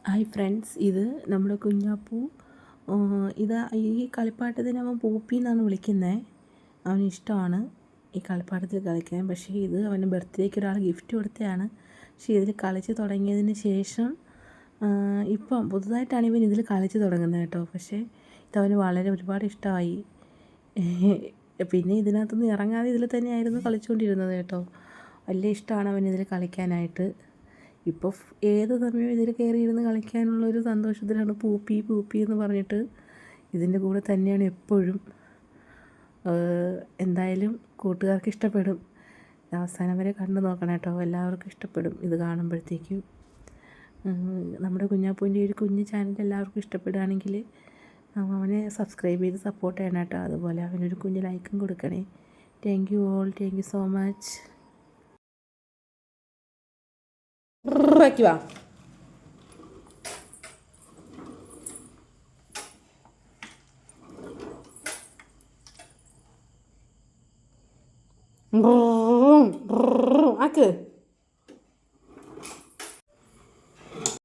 Hi friends, ഇത് നമ്മുടെ കുഞ്ഞാപ്പൂ. ഇത് ഈ കളിപ്പാട്ടത്തിന് അവൻ പൂപ്പി എന്നാണ് വിളിക്കുന്നത്. അവന് ഇഷ്ടമാണ് ഈ കളിപ്പാട്ടത്തിൽ കളിക്കാൻ. പക്ഷേ ഇത് അവന് ബർത്ത്ഡേക്ക് ഒരാൾ ഗിഫ്റ്റ് കൊടുത്തതാണ്. പക്ഷേ ഇതിൽ കളിച്ച് തുടങ്ങിയതിന് ശേഷം ഇപ്പം പുതുതായിട്ടാണ് ഇവൻ ഇതിൽ കളിച്ച് തുടങ്ങുന്നത് കേട്ടോ. പക്ഷേ ഇതവന് ഒരുപാട് ഇഷ്ടമായി. പിന്നെ ഇതിനകത്തുനിന്ന് ഇറങ്ങാതെ ഇതിൽ തന്നെയായിരുന്നു കളിച്ചുകൊണ്ടിരുന്നത് കേട്ടോ. വലിയ ഇഷ്ടമാണ് അവൻ ഇതിൽ കളിക്കാനായിട്ട്. ഇപ്പോൾ ഏത് സമയവും ഇതിൽ കയറിയിരുന്ന് കളിക്കാനുള്ളൊരു സന്തോഷത്തിലാണ്. പൂപ്പി പൂപ്പി എന്ന് പറഞ്ഞിട്ട് ഇതിൻ്റെ കൂടെ തന്നെയാണ് എപ്പോഴും. എന്തായാലും കൂട്ടുകാർക്ക് ഇഷ്ടപ്പെടും. അവസാനം വരെ കണ്ടു നോക്കണം കേട്ടോ. എല്ലാവർക്കും ഇഷ്ടപ്പെടും ഇത് കാണുമ്പോഴത്തേക്കും. നമ്മുടെ കുഞ്ഞാപ്പൂവിൻ്റെ ഒരു കുഞ്ഞു ചാനൽ എല്ലാവർക്കും ഇഷ്ടപ്പെടുകയാണെങ്കിൽ അവനെ സബ്സ്ക്രൈബ് ചെയ്ത് സപ്പോർട്ട് ചെയ്യണം കേട്ടോ. അതുപോലെ അവനൊരു കുഞ്ഞു ലൈക്കും കൊടുക്കണേ. Thank you all. Thank you so much. വയ്ക്കുക. ആക്ക്